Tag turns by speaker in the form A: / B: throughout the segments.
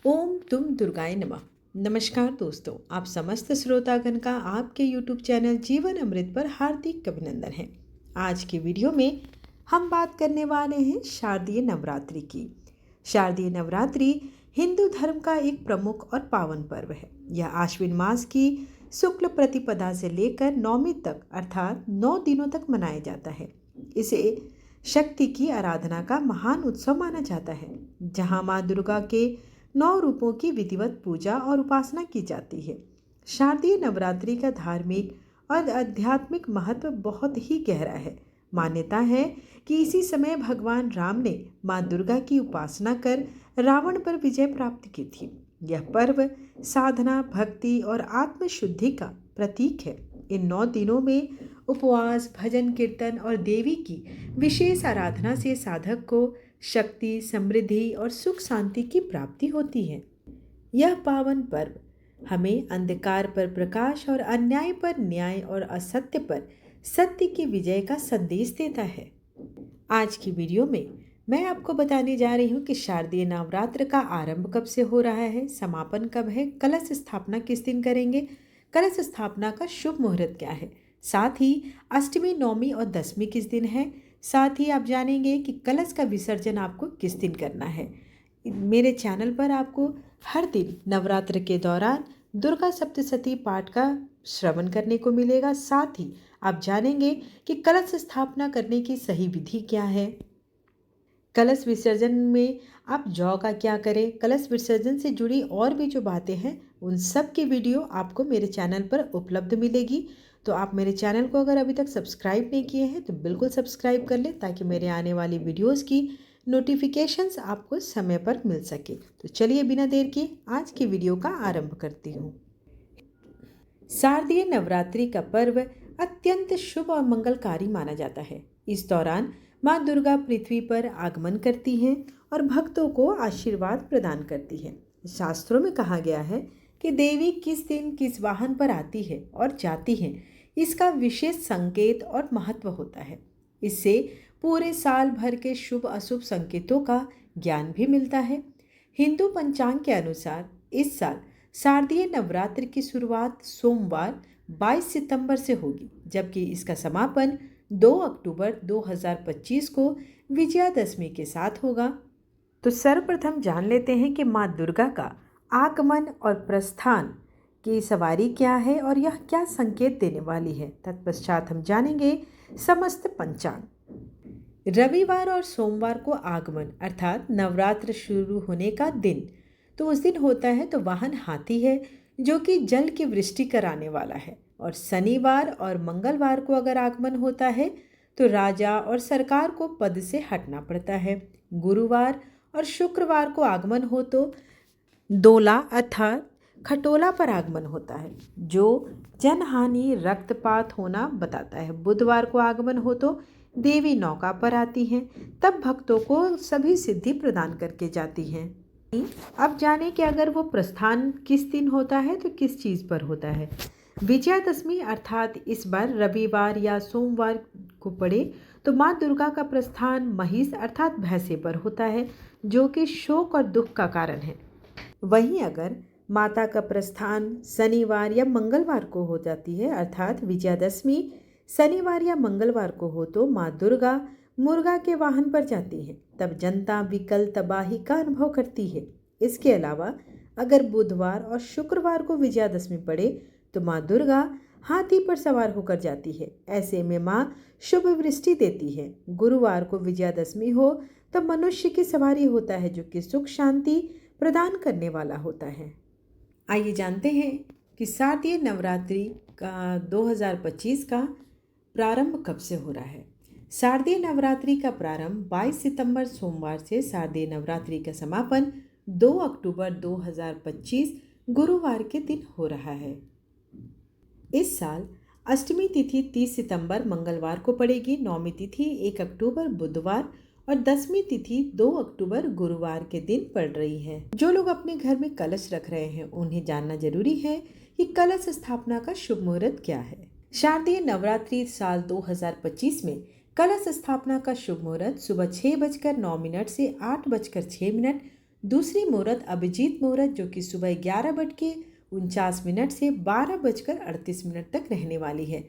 A: ओम तुम दुर्गाय नमः। नमस्कार दोस्तों, आप समस्त श्रोतागण का आपके YouTube चैनल जीवन अमृत पर हार्दिक अभिनंदन है। आज की वीडियो में हम बात करने वाले हैं शारदीय नवरात्रि की। शारदीय नवरात्रि हिंदू धर्म का एक प्रमुख और पावन पर्व है। यह आश्विन मास की शुक्ल प्रतिपदा से लेकर नौमी तक अर्थात 9 दिनों तक मनाया जाता है। इसे शक्ति की आराधना का महान उत्सव माना जाता है, जहाँ माँ दुर्गा के 9 रूपों की विधिवत पूजा और उपासना की जाती है। शारदीय नवरात्रि का धार्मिक और आध्यात्मिक महत्व बहुत ही गहरा है। मान्यता है कि इसी समय भगवान राम ने माँ दुर्गा की उपासना कर रावण पर विजय प्राप्त की थी। यह पर्व साधना, भक्ति और आत्मशुद्धि का प्रतीक है। इन 9 दिनों में उपवास, भजन, कीर्तन और देवी की विशेष आराधना से साधक को शक्ति, समृद्धि और सुख शांति की प्राप्ति होती है। यह पावन पर्व हमें अंधकार पर प्रकाश और अन्याय पर न्याय और असत्य पर सत्य की विजय का संदेश देता है। आज की वीडियो में मैं आपको बताने जा रही हूँ कि शारदीय नवरात्र का आरंभ कब से हो रहा है, समापन कब है, कलश स्थापना किस दिन करेंगे, कलश स्थापना का शुभ मुहूर्त क्या है, साथ ही अष्टमी, नौमी और दसवीं किस दिन है। साथ ही आप जानेंगे कि कलश का विसर्जन आपको किस दिन करना है। मेरे चैनल पर आपको हर दिन नवरात्र के दौरान दुर्गा सप्तशती पाठ का श्रवण करने को मिलेगा। साथ ही आप जानेंगे कि कलश स्थापना करने की सही विधि क्या है। कलश विसर्जन में आप जौ का क्या करें, कलश विसर्जन से जुड़ी और भी जो बातें हैं उन सब की वीडियो आपको मेरे चैनल पर उपलब्ध मिलेगी। तो आप मेरे चैनल को अगर अभी तक सब्सक्राइब नहीं किए हैं तो बिल्कुल सब्सक्राइब कर लें, ताकि मेरे आने वाली वीडियोस की नोटिफिकेशंस आपको समय पर मिल सके। तो चलिए बिना देर किए आज की वीडियो का आरंभ करती हूँ। शारदीय नवरात्रि का पर्व अत्यंत शुभ और मंगलकारी माना जाता है। इस दौरान माँ दुर्गा पृथ्वी पर आगमन करती हैं और भक्तों को आशीर्वाद प्रदान करती हैं। शास्त्रों में कहा गया है कि देवी किस दिन किस वाहन पर आती है और जाती है, इसका विशेष संकेत और महत्व होता है। इससे पूरे साल भर के शुभ अशुभ संकेतों का ज्ञान भी मिलता है। हिंदू पंचांग के अनुसार इस साल शारदीय नवरात्र की शुरुआत सोमवार 22 सितंबर से होगी, जबकि इसका समापन 2 अक्टूबर 2025 को विजयादशमी के साथ होगा। तो सर्वप्रथम जान लेते हैं कि माँ दुर्गा का आगमन और प्रस्थान की सवारी क्या है और यह क्या संकेत देने वाली है। तत्पश्चात हम जानेंगे समस्त पंचांग। रविवार और सोमवार को आगमन अर्थात नवरात्र शुरू होने का दिन, तो उस दिन होता है तो वाहन हाथी है, जो कि जल की वृष्टि कराने वाला है। और शनिवार और मंगलवार को अगर आगमन होता है तो राजा और सरकार को पद से हटना पड़ता है। गुरुवार और शुक्रवार को आगमन हो तो दोला अर्थात खटोला पर आगमन होता है, जो जनहानि, रक्तपात होना बताता है। बुधवार को आगमन हो तो देवी नौका पर आती हैं, तब भक्तों को सभी सिद्धि प्रदान करके जाती हैं। अब जाने कि अगर वो प्रस्थान किस दिन होता है तो किस चीज़ पर होता है। विजयादशमी अर्थात इस बार रविवार या सोमवार को पड़े तो माँ दुर्गा का प्रस्थान महिष अर्थात भैंसे पर होता है, जो कि शोक और दुख का कारण है। वहीं अगर माता का प्रस्थान शनिवार या मंगलवार को हो जाती है अर्थात विजयादशमी शनिवार या मंगलवार को हो तो माँ दुर्गा मुर्गा के वाहन पर जाती है, तब जनता विकल तबाही का अनुभव करती है। इसके अलावा अगर बुधवार और शुक्रवार को विजयादशमी पड़े तो माँ दुर्गा हाथी पर सवार होकर जाती है। ऐसे में माँ शुभ वृष्टि देती है। गुरुवार को विजयादशमी हो तब मनुष्य की सवारी होता है, जो कि सुख शांति प्रदान करने वाला होता है। आइए जानते हैं कि शारदीय नवरात्रि का 2025 का प्रारंभ कब से हो रहा है। शारदीय नवरात्रि का प्रारंभ 22 सितंबर सोमवार से शारदीय नवरात्रि का समापन 2 अक्टूबर 2025 गुरुवार के दिन हो रहा है। इस साल अष्टमी तिथि 30 सितंबर मंगलवार को पड़ेगी, नौमी तिथि 1 अक्टूबर बुधवार और दसवीं तिथि 2 अक्टूबर गुरुवार के दिन पड़ रही है। जो लोग अपने घर में कलश रख रहे हैं उन्हें जानना जरूरी है कि कलश स्थापना का शुभ मुहूर्त क्या है। शारदीय नवरात्रि साल 2025 में कलश स्थापना का शुभ मुहूर्त सुबह 6:09 से 8:06 दूसरी मुहूर्त अभिजीत मुहूर्त जो कि सुबह 11:49 से 12:38 तक रहने वाली है।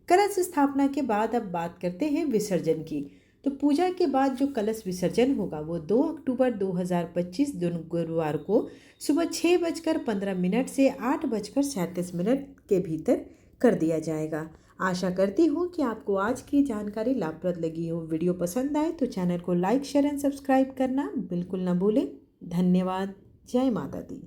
A: कलश स्थापना के बाद अब बात करते हैं विसर्जन की। तो पूजा के बाद जो कलश विसर्जन होगा वो 2 अक्टूबर 2025 दिन गुरुवार को सुबह 6:15 से 8:37 के भीतर कर दिया जाएगा। आशा करती हूँ कि आपको आज की जानकारी लाभप्रद लगी हो। वीडियो पसंद आए तो चैनल को लाइक शेयर एंड सब्सक्राइब करना बिल्कुल ना भूलें। धन्यवाद। जय माता दी।